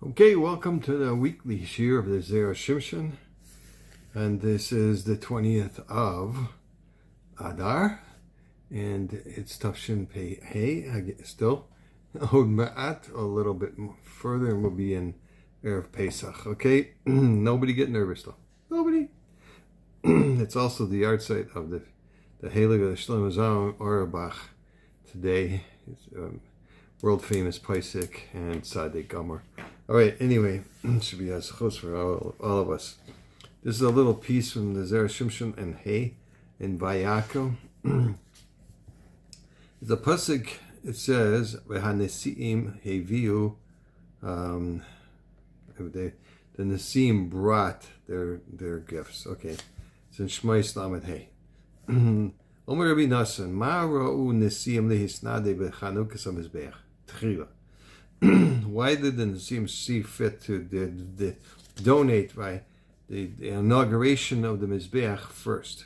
Okay, welcome to the weekly shir of the Zera Shimshon, and this is the 20th of Adar, and it's Tafshin Pei Hey, still, Od Ma'at, a little bit further, and we'll be in Erev Pesach, okay? Nobody get nervous though, nobody. It's also the yard site of the Heilig of the Shlomo Zalman Auerbach today. It's world famous Paisik and Tzaddik Gomer. All right, anyway, should be as close for all of us. This is a little piece from the Zera Shimshon and Hey in Vayakhel. It's a pasuk. It says, "V'hanesiim heviu." The Nesim brought their gifts. Okay, it's in Shmai Slamet Hey. Omer Rabbi Nassan, Ma ra'u Nesim lehisnade b'chanukas hamizbeach tchila. Why did the Nesim see fit to donate by the inauguration of the Mizbeach first?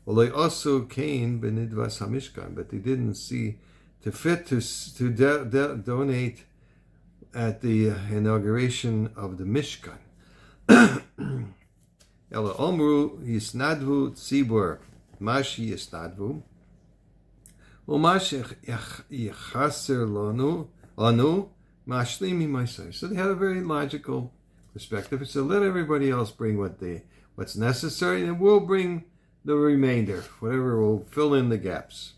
Well, they also came benidvas hamishkan, but they didn't see to fit to donate at the inauguration of the Mishkan. Ela omru yisnadvu tzibur mashi yisnadvu umash yichaser lanu anu mashlimi maisai. So they had a very logical perspective. So let everybody else bring what's necessary, and we'll bring the remainder, whatever will fill in the gaps.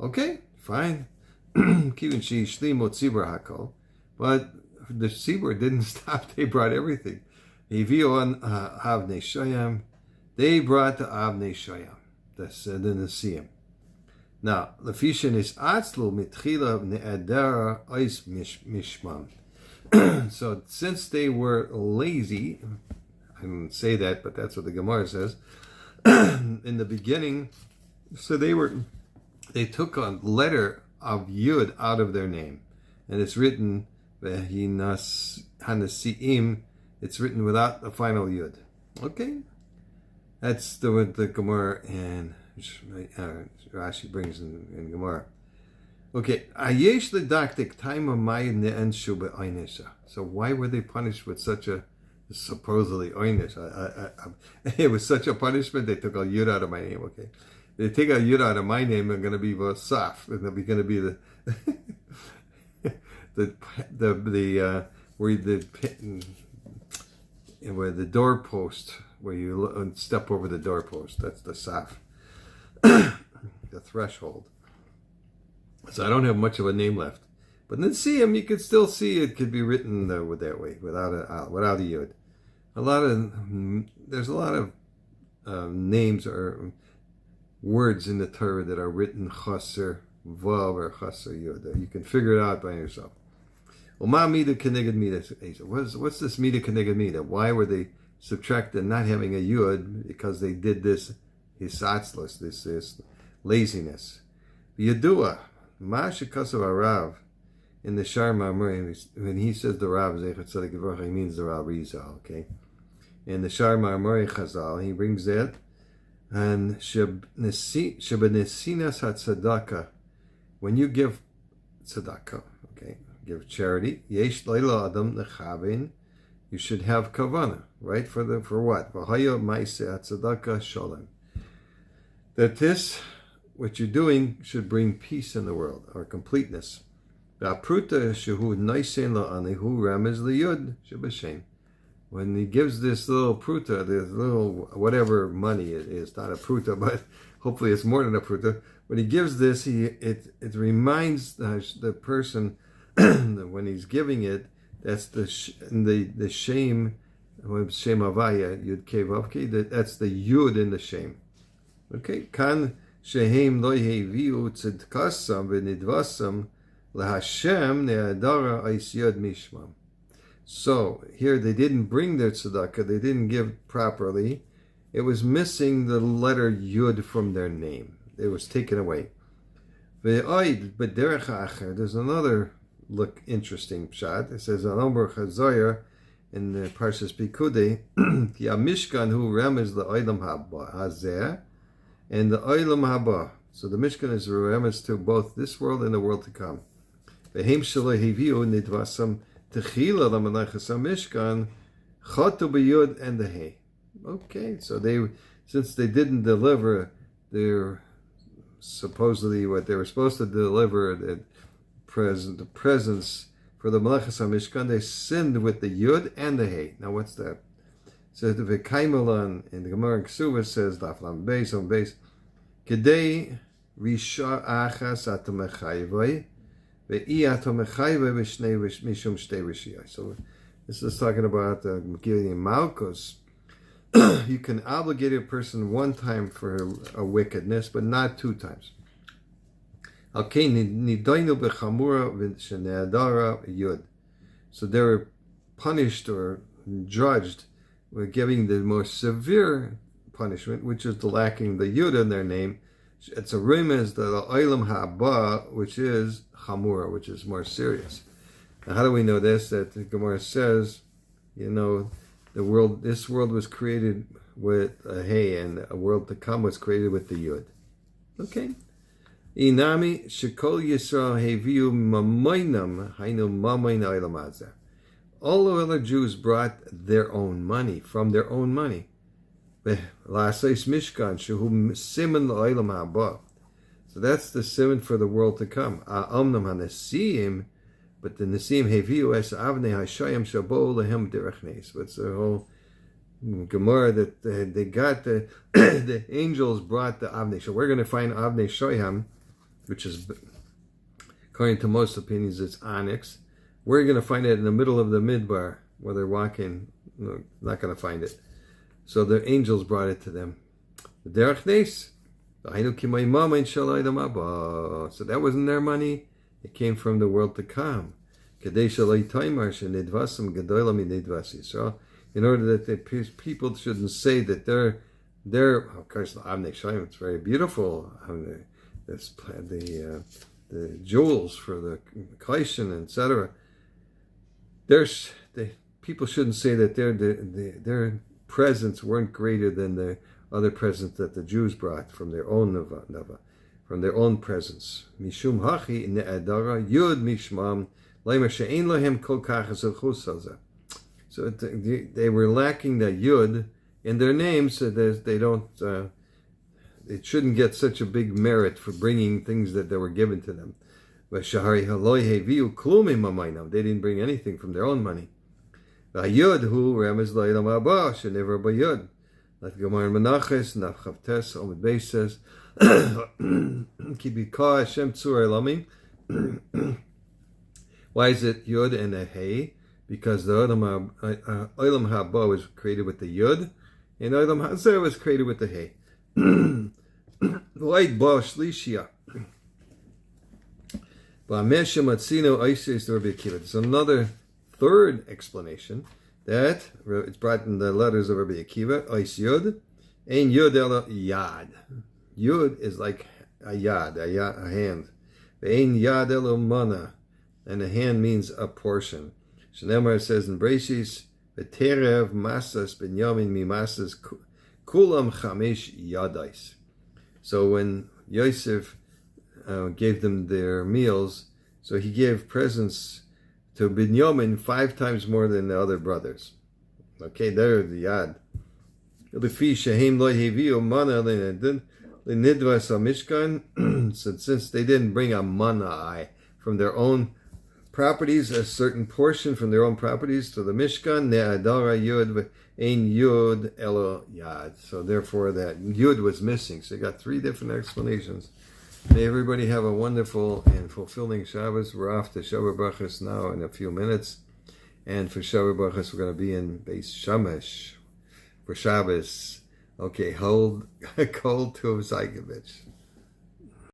Okay, fine. Kivin shi shlimo tzibur hakol, but the tzibur didn't stop. They brought everything. Heviu on avnei shoyam. They brought the avnei shoyam. That's the Nesim. Now, Lefishin is atzlu mitchila ne'adara ois mishmam. So, since they were lazy, I didn't say that, but that's what the Gemara says. In the beginning, so they took a letter of Yud out of their name, and it's written Hanesiim. It's written without the final Yud. Okay, that's what the Gemara and Rashi brings in Gemara. Okay, ayesh ledaktik time of mayin ne'enshu be'oinesha. So why were they punished with such a supposedly oinish? It was such a punishment. They took a yud out of my name. Okay, they take a yud out of my name. I'm going to be vasaf. It's going to be where the doorpost, where you step over the doorpost. That's the saf. The threshold. So I don't have much of a name left, but then see him. You could still see it could be written that way without a yud. There's a lot of names or words in the Torah that are written chaser vav or chaser yud. You can figure it out by yourself. What's this mida keneged mida? Why were they subtracted not having a yud? Because they did this hisatzlus, this laziness. Yadua, ma'ashikasav arav, in the Shar Ma'amori, when he says the Rav Zechat Tzaddik Yivrocha, he means the Rav Rizal, okay? In the Shar Ma'amori Chazal, he brings that, and shebenesinas hatzedakah, when you give tzedakah, okay, give charity, yesh leila adam lechavin, you should have kavanah, right? For what? V'haya ma'aseh hatzedakah shalom. That this, what you're doing, should bring peace in the world, or completeness. When he gives this little pruta, this little whatever money it is, not a pruta, but hopefully it's more than a pruta. When he gives this, it reminds the person when he's giving it, that's the shame avaya yud kevavki. That's the yud in the shame. Okay, kan shehem lo heviu tzedkasam v'nidvasam lahashem ne'adara ais yod mishmam. So here they didn't bring their tzedakah, they didn't give properly. It was missing the letter yud from their name. It was taken away. There's another interesting pshat. It says an Omer Chazayah in the Parshat Pikudei, Ki Mishkan hu remez le'olam haba hazeh and the olam haba. So the Mishkan is a remez to both this world and the world to come. Vehem shelo heviu nidvasam Techila the Melechus HaMishkan, Chotu b'Yud and the Hey. Okay, so since they didn't deliver their supposedly what they were supposed to deliver, the presence for the Melechus HaMishkan, they sinned with the Yud and the Hey. Now what's that? So the Vekaimelan in the Gemara Ksuva says, Daf Lam Beis on Beis, Kedei Risha Achas Atomechayvai, Ve'i Atomechayvai Vishnei Mishum Shtei Rishiyai. So this is talking about giving Malchus. You can obligate a person one time for a wickedness, but not two times. Okay, nidainu bechamura v'sheneadara yud. So they were punished or judged with giving the more severe punishment, which is the lacking the yud in their name. It's a remez the olam haba, which is chamura, which is more serious. Now, how do we know this? That the Gemara says, this world was created with a hey, and a world to come was created with the yud. Okay. Inami shekol Yisrael heviu mamoinam hainu mamoin olam hazeh. All the other Jews brought their own money, from their own money. La'asais mishkan shehu siman la'olam haba. So that's the siman for the world to come. Amnam hanesiim, but the Nesim heviu es avnei hashayim shabo lehem derechnes. But it's a whole Gemara that they got the the angels brought the avnei. So we're going to find avnei shoyam, which is, according to most opinions, it's onyx. We're going to find it in the middle of the midbar where they're walking. No, not going to find it. So the angels brought it to them. So that wasn't their money. It came from the world to come. So in order that the people shouldn't say that they're of course, it's very beautiful. The jewels for the kaishin, etc. People shouldn't say that their presents weren't greater than the other presents that the Jews brought from their own nava, from their own presents. Mishum hachi ne'adara yud mishmam leimer she'ein lahem kol kachas elchus. So they were lacking the yud in their names, so that they don't. It shouldn't get such a big merit for bringing things that were given to them. They didn't bring anything from their own money. Like Gemara Menachos, Naf Tes, Omid Beis says, why is it Yud and a Hey? Because the Olam Haba was created with the Yud, and Olam Hazeh was created with the Hey. Light Ba Shlishia. There's another third explanation that it's brought in the letters of Rabbi Akiva. Ois Yud, Ein Yud ela Yad. Yud is like a yad, a hand. Ein Yad ela Mana, and a hand means a portion. Shneimar says in Breshis, V'terev masas Binyamin mimasas kulam chamesh yadais. So when Yosef gave them their meals, so he gave presents to Binyamin 5 times more than the other brothers. Okay, there the yad. Since they didn't bring a mana from their own properties, a certain portion from their own properties to the Mishkan, ne'adara yud ein yud elo yad. So therefore that yud was missing. So you got 3 different explanations. May everybody have a wonderful and fulfilling Shabbos. We're off to Shabbos Brachos now in a few minutes. And for Shabbos Brachos, we're going to be in Beis Shamesh for Shabbos. Okay, hold Tov Zaikovich.